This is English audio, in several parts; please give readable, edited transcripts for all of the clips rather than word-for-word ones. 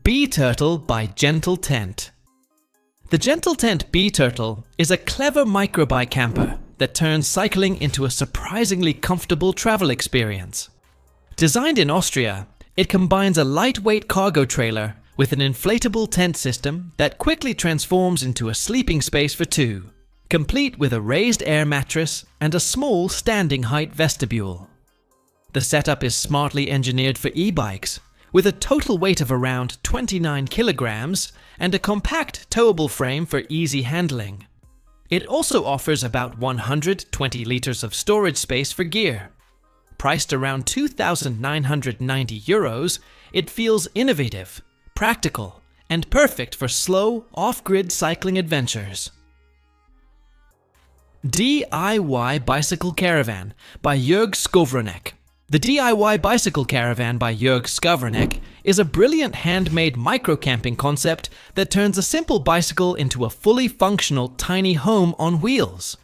Bee Turtle by Gentle Tent. The Gentle Tent Bee Turtle is a clever microbike camper that turns cycling into a surprisingly comfortable travel experience. Designed in Austria, it combines a lightweight cargo trailer with an inflatable tent system that quickly transforms into a sleeping space for two, complete with a raised air mattress and a small standing height vestibule. The setup is smartly engineered for e-bikes, with a total weight of around 29 kilograms and a compact towable frame for easy handling. It also offers about 120 liters of storage space for gear. Priced around €2,990, it feels innovative, practical, and perfect for slow, off-grid cycling adventures. DIY Bicycle Caravan by Jörg Skowronek. The DIY Bicycle Caravan by Jörg Skowronek is a brilliant handmade micro-camping concept that turns a simple bicycle into a fully functional tiny home on wheels.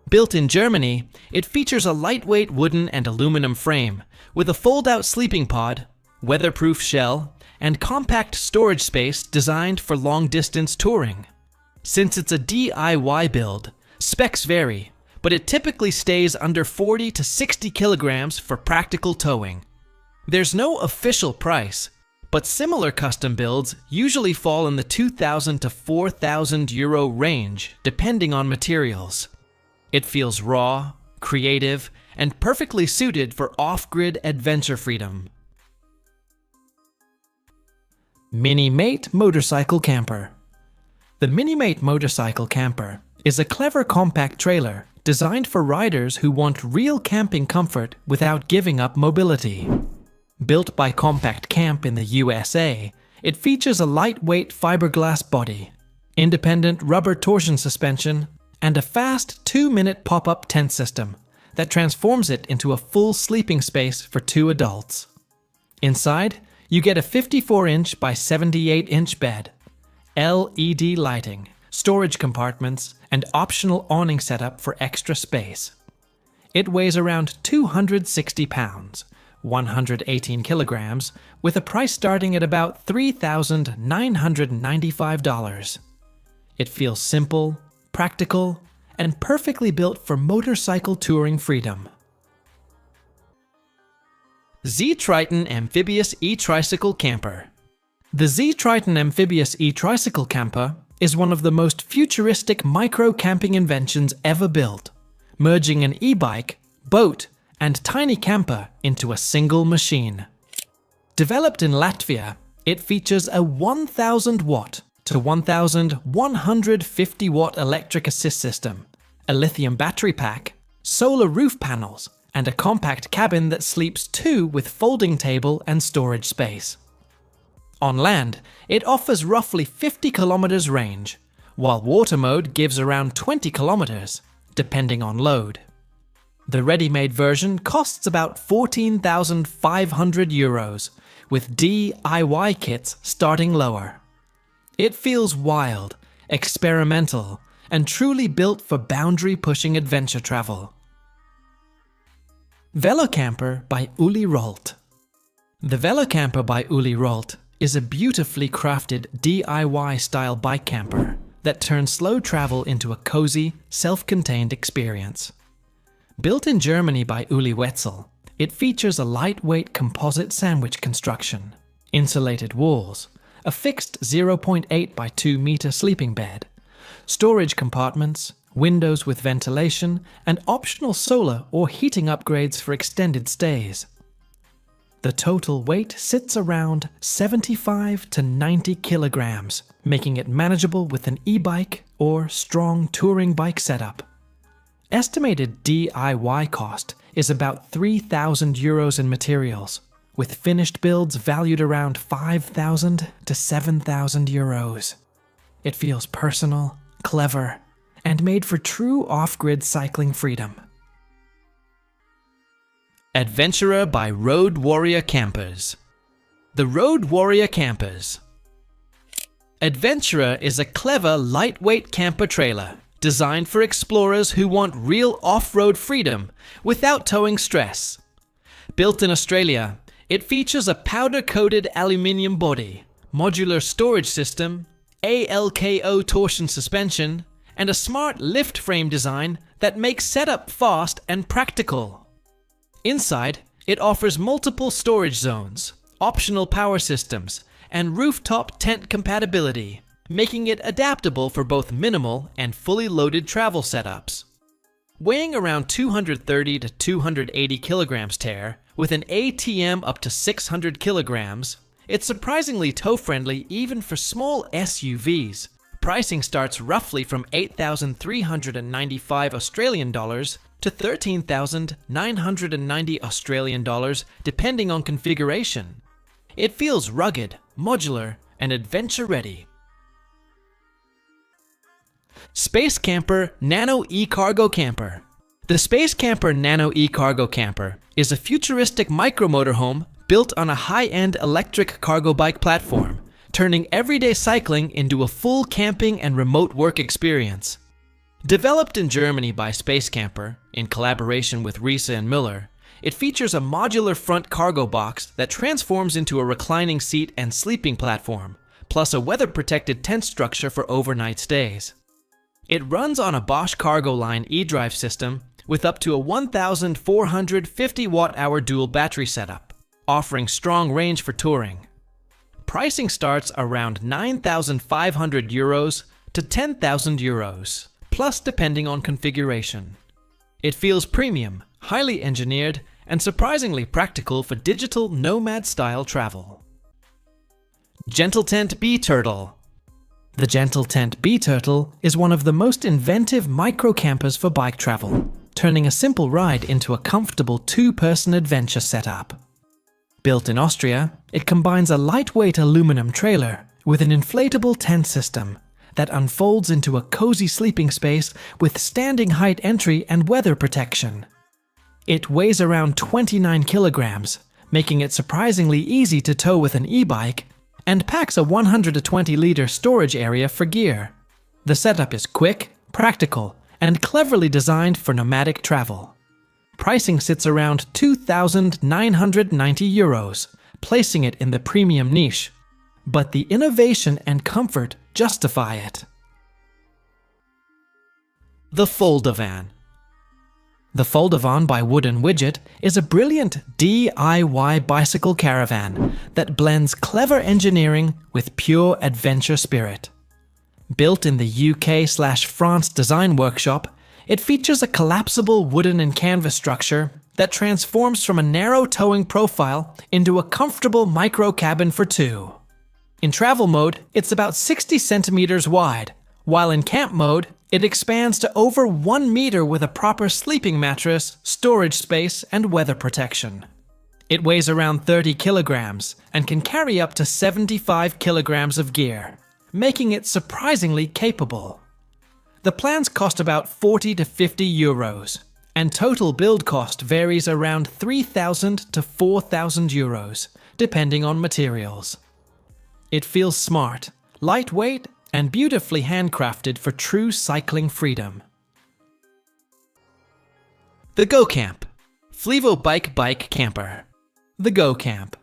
Built in Germany, it features a lightweight wooden and aluminum frame with a fold-out sleeping pod, weatherproof shell, and compact storage space designed for long-distance touring. Since it's a DIY build, specs vary, but it typically stays under 40 to 60 kilograms for practical towing. There's no official price, but similar custom builds usually fall in the €2,000 to €4,000 range, depending on materials. It feels raw, creative, and perfectly suited for off-grid adventure freedom. Mini-Mate Motorcycle Camper. The Mini-Mate Motorcycle Camper is a clever compact trailer designed for riders who want real camping comfort without giving up mobility. Built by Compact Camp in the USA, it features a lightweight fiberglass body, independent rubber torsion suspension, and a fast 2-minute pop-up tent system that transforms it into a full sleeping space for two adults. Inside, you get a 54-inch by 78-inch bed, LED lighting, storage compartments, and optional awning setup for extra space. It weighs around 260 pounds, 118 kilograms, with a price starting at about $3,995. It feels simple, practical, and perfectly built for motorcycle touring freedom. Z-Triton Amphibious E-Tricycle Camper. The Z-Triton Amphibious E-Tricycle Camper is one of the most futuristic micro-camping inventions ever built, merging an e-bike, boat, and tiny camper into a single machine. Developed in Latvia, it features a 1,000 watt to 1,150 watt electric assist system, a lithium battery pack, solar roof panels, and a compact cabin that sleeps two with folding table and storage space. On land, it offers roughly 50 kilometers range, while water mode gives around 20 kilometers, depending on load. The ready-made version costs about €14,500, with DIY kits starting lower. It feels wild, experimental, and truly built for boundary-pushing adventure travel. Velocamper by Uli Rolt. The Velocamper by Uli Rolt is a beautifully crafted DIY-style bike camper that turns slow travel into a cozy, self-contained experience. Built in Germany by Uli Wetzel, it features a lightweight composite sandwich construction, insulated walls, a fixed 0.8 by 2 meter sleeping bed, storage compartments, windows with ventilation, and optional solar or heating upgrades for extended stays. The total weight sits around 75 to 90 kilograms, making it manageable with an e-bike or strong touring bike setup. Estimated DIY cost is about €3,000 in materials, with finished builds valued around €5,000 to €7,000. It feels personal, clever, and made for true off-grid cycling freedom. Adventurer by Road Warrior Campers. The Road Warrior Campers. Adventurer is a clever, lightweight camper trailer designed for explorers who want real off-road freedom without towing stress. Built in Australia, it features a powder-coated aluminium body, modular storage system, ALKO torsion suspension, and a smart lift frame design that makes setup fast and practical. Inside, it offers multiple storage zones, optional power systems, and rooftop tent compatibility, making it adaptable for both minimal and fully loaded travel setups. Weighing around 230 to 280 kilograms TER, with an ATM up to 600 kilograms, it's surprisingly tow-friendly even for small SUVs. Pricing starts roughly from 8,395 Australian dollars to 13,990 Australian dollars depending on configuration. It feels rugged, modular, and adventure-ready. Space Camper Nano E-Cargo Camper. The Space Camper Nano E-Cargo Camper is a futuristic micro-motorhome built on a high-end electric cargo bike platform, turning everyday cycling into a full camping and remote work experience. Developed in Germany by Space Camper, in collaboration with Riese and Müller, it features a modular front cargo box that transforms into a reclining seat and sleeping platform, plus a weather-protected tent structure for overnight stays. It runs on a Bosch Cargo Line eDrive system with up to a 1,450 watt-hour dual battery setup, offering strong range for touring. Pricing starts around 9,500 euros to 10,000 euros, plus depending on configuration. It feels premium, highly engineered, and surprisingly practical for digital nomad-style travel. Gentle Tent B-Turtle. The Gentle Tent B-Turtle is one of the most inventive micro-campers for bike travel, turning a simple ride into a comfortable two-person adventure setup. Built in Austria, it combines a lightweight aluminum trailer with an inflatable tent system that unfolds into a cozy sleeping space with standing height entry and weather protection. It weighs around 29 kilograms, making it surprisingly easy to tow with an e-bike, and packs a 120-liter storage area for gear. The setup is quick, practical, and cleverly designed for nomadic travel. Pricing sits around 2,990 euros, placing it in the premium niche. But the innovation and comfort justify it. The Foldavan. The Foldavan by Wood & Widget is a brilliant DIY bicycle caravan that blends clever engineering with pure adventure spirit. Built in the UK/France design workshop, it features a collapsible wooden and canvas structure that transforms from a narrow towing profile into a comfortable micro cabin for two. In travel mode, it's about 60 centimeters wide, while in camp mode, it expands to over 1 meter with a proper sleeping mattress, storage space, and weather protection. It weighs around 30 kilograms and can carry up to 75 kilograms of gear, making it surprisingly capable. The plans cost about 40 to 50 euros, and total build cost varies around 3,000 to 4,000 euros, depending on materials. It feels smart, lightweight, and beautifully handcrafted for true cycling freedom. The Go Camp. Flevo Bike Camper. The Go Camp.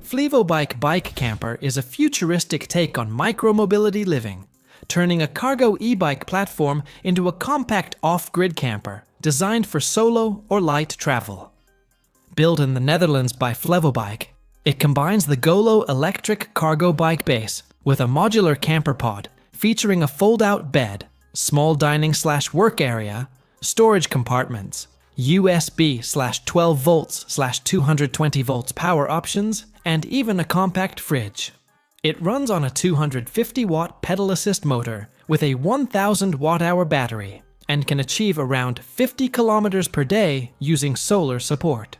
Flevo Bike Camper is a futuristic take on micromobility living, turning a cargo e-bike platform into a compact off-grid camper designed for solo or light travel. Built in the Netherlands by Flevobike, it combines the Golo electric cargo bike base with a modular camper pod featuring a fold-out bed, small dining/work area, storage compartments, USB/12 volts/220 volts power options, and even a compact fridge. It runs on a 250-watt pedal assist motor with a 1,000 watt-hour battery and can achieve around 50 kilometers per day using solar support.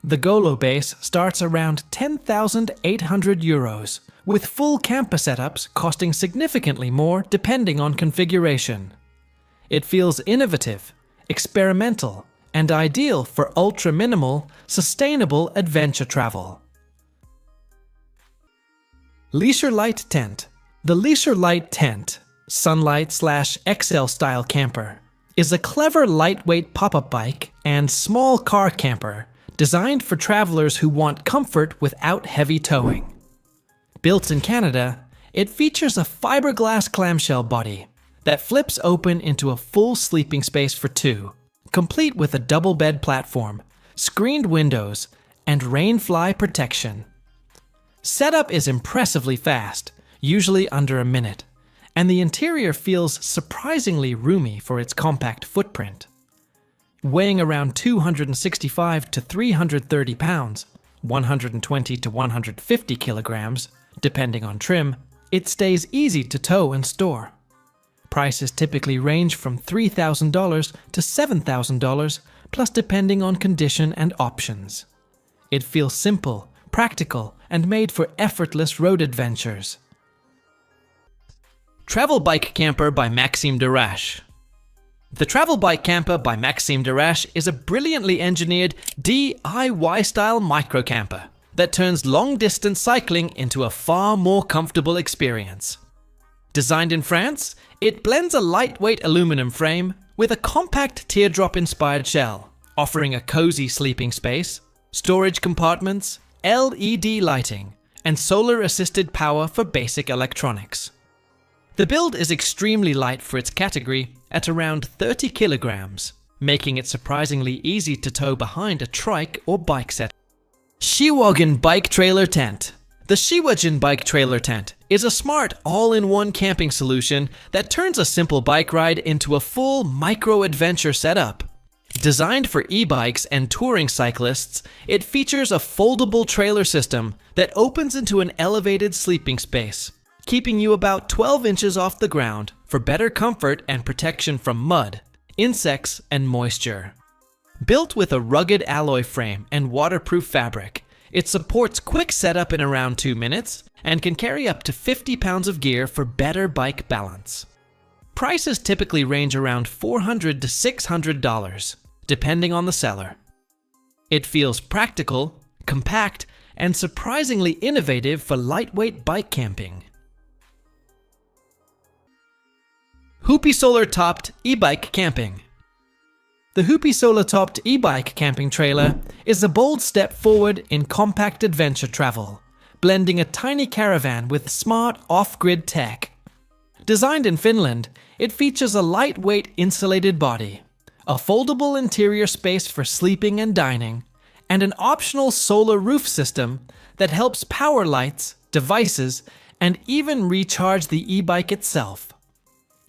The Golo base starts around 10,800 euros, with full camper setups costing significantly more depending on configuration. It feels innovative, experimental, and ideal for ultra-minimal, sustainable adventure travel. Leisure Light Tent. The Leisure Light Tent, Sunlight/XL style camper, is a clever lightweight pop-up bike and small car camper designed for travelers who want comfort without heavy towing. Built in Canada, it features a fiberglass clamshell body that flips open into a full sleeping space for two, complete with a double bed platform, screened windows, and rainfly protection. Setup is impressively fast, usually under a minute, and the interior feels surprisingly roomy for its compact footprint. Weighing around 265 to 330 pounds, 120 to 150 kilograms, depending on trim, it stays easy to tow and store. Prices typically range from $3,000 to $7,000, plus depending on condition and options. It feels simple, practical, and made for effortless road adventures. Travel Bike Camper by Maxime Derache. The Travel Bike Camper by Maxime Derache is a brilliantly engineered DIY-style microcamper that turns long-distance cycling into a far more comfortable experience. Designed in France, it blends a lightweight aluminum frame with a compact teardrop-inspired shell, offering a cozy sleeping space, storage compartments, LED lighting, and solar-assisted power for basic electronics. The build is extremely light for its category at around 30 kilograms, making it surprisingly easy to tow behind a trike or bike set. Shewagon Bike Trailer Tent. The Shewagon Bike Trailer Tent is a smart all-in-one camping solution that turns a simple bike ride into a full micro-adventure setup. Designed for e-bikes and touring cyclists, it features a foldable trailer system that opens into an elevated sleeping space, keeping you about 12 inches off the ground for better comfort and protection from mud, insects, and moisture. Built with a rugged alloy frame and waterproof fabric, it supports quick setup in around 2 minutes and can carry up to 50 pounds of gear for better bike balance. Prices typically range around $400 to $600, depending on the seller. It feels practical, compact, and surprisingly innovative for lightweight bike camping. Hoopy Solar-Topped E-Bike Camping. The Hoopy Solar-Topped E-Bike Camping Trailer is a bold step forward in compact adventure travel, blending a tiny caravan with smart off-grid tech. Designed in Finland, it features a lightweight insulated body, a foldable interior space for sleeping and dining, and an optional solar roof system that helps power lights, devices, and even recharge the e-bike itself.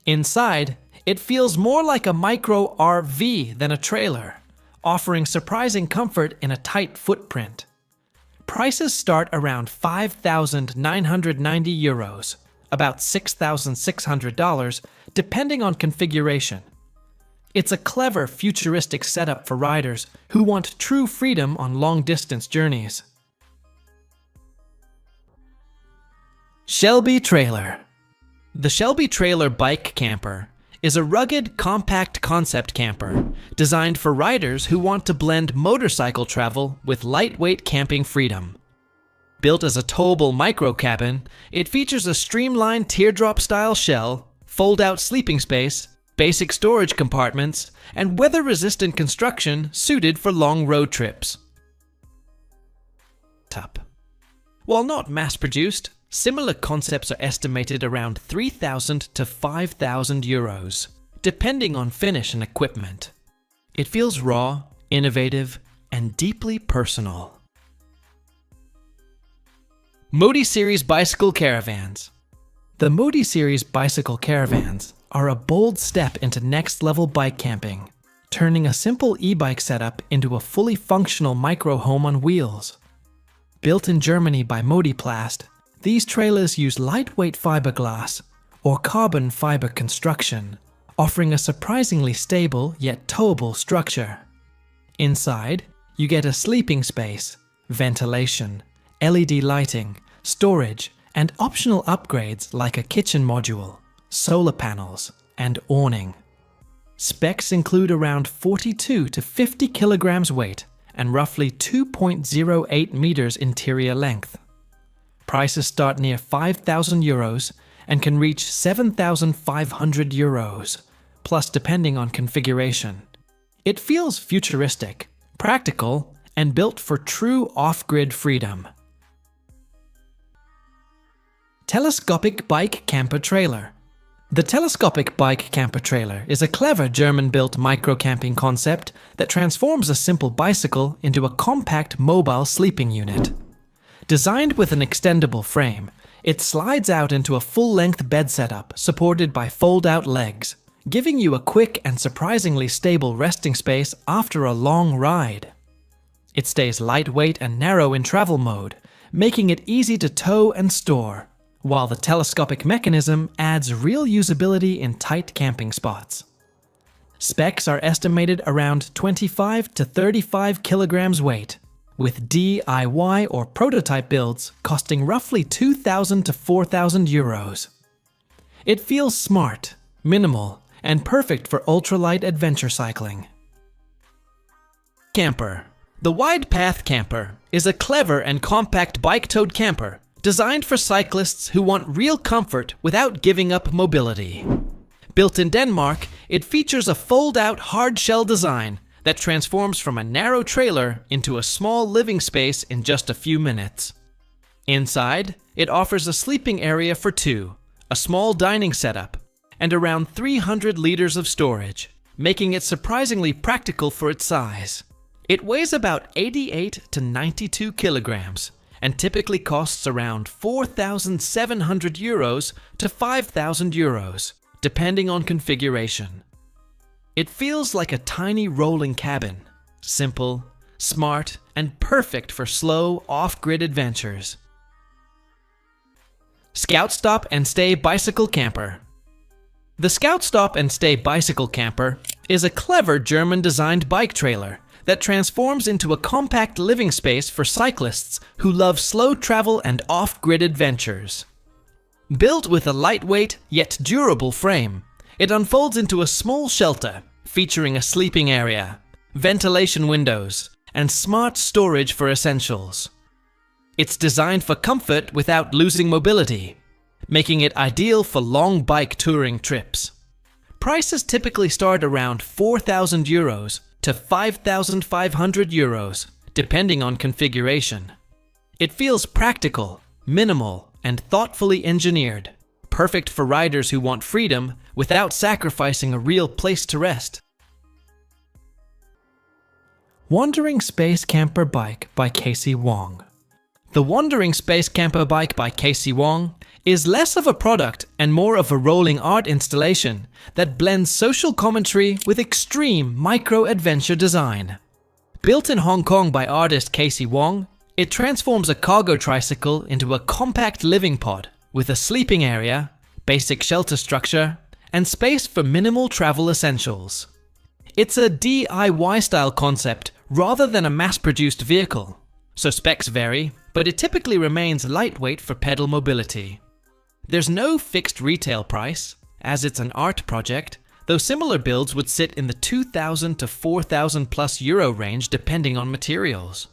Inside, it feels more like a micro RV than a trailer, offering surprising comfort in a tight footprint. Prices start around €5,990, about $6,600, depending on configuration. It's a clever, futuristic setup for riders who want true freedom on long-distance journeys. Shelby Trailer. The Shelby Trailer Bike Camper is a rugged, compact concept camper designed for riders who want to blend motorcycle travel with lightweight camping freedom. Built as a towable micro cabin, it features a streamlined teardrop-style shell, fold-out sleeping space, basic storage compartments, and weather-resistant construction suited for long road trips. While not mass-produced, similar concepts are estimated around €3,000 to €5,000, depending on finish and equipment. It feels raw, innovative, and deeply personal. Modi Series Bicycle Caravans. The Modi Series Bicycle Caravans are a bold step into next-level bike camping, turning a simple e-bike setup into a fully functional micro-home on wheels. Built in Germany by Modiplast, these trailers use lightweight fiberglass or carbon fiber construction, offering a surprisingly stable yet towable structure. Inside, you get a sleeping space, ventilation, LED lighting, storage, and optional upgrades like a kitchen module, solar panels, and awning. Specs include around 42 to 50 kilograms weight and roughly 2.08 meters interior length. Prices start near €5,000 and can reach €7,500, plus depending on configuration. It feels futuristic, practical, and built for true off-grid freedom. telescopic bike camper trailer. The telescopic bike camper trailer is a clever German-built micro-camping concept that transforms a simple bicycle into a compact mobile sleeping unit. Designed with an extendable frame, it slides out into a full-length bed setup supported by fold-out legs, giving you a quick and surprisingly stable resting space after a long ride. It stays lightweight and narrow in travel mode, making it easy to tow and store, while the telescopic mechanism adds real usability in tight camping spots. Specs are estimated around 25 to 35 kilograms weight, with DIY or prototype builds costing roughly 2,000 to 4,000 euros. It feels smart, minimal, and perfect for ultralight adventure cycling. Camper. The Wide Path Camper is a clever and compact bike-towed camper designed for cyclists who want real comfort without giving up mobility. Built in Denmark, it features a fold-out hard-shell design that transforms from a narrow trailer into a small living space in just a few minutes. Inside, it offers a sleeping area for two, a small dining setup, and around 300 liters of storage, making it surprisingly practical for its size. It weighs about 88 to 92 kilograms, and typically costs around 4,700 euros to 5,000 euros, depending on configuration. It feels like a tiny rolling cabin, simple, smart, and perfect for slow, off-grid adventures. Scout Stop and Stay Bicycle Camper. The Scout Stop and Stay Bicycle Camper is a clever German-designed bike trailer that transforms into a compact living space for cyclists who love slow travel and off-grid adventures. Built with a lightweight yet durable frame, it unfolds into a small shelter featuring a sleeping area, ventilation windows, and smart storage for essentials. It's designed for comfort without losing mobility, making it ideal for long bike touring trips. Prices typically start around 4,000 euros to 5,500 euros, depending on configuration. It feels practical, minimal, and thoughtfully engineered, perfect for riders who want freedom without sacrificing a real place to rest. Wandering Space Camper Bike by Casey Wong. The Wandering Space Camper Bike by Casey Wong is less of a product and more of a rolling art installation that blends social commentary with extreme micro-adventure design. Built in Hong Kong by artist Casey Wong, it transforms a cargo tricycle into a compact living pod with a sleeping area, basic shelter structure, and space for minimal travel essentials. It's a DIY-style concept rather than a mass-produced vehicle, so specs vary, but it typically remains lightweight for pedal mobility. There's no fixed retail price, as it's an art project, though similar builds would sit in the 2,000 to 4,000 plus euro range depending on materials.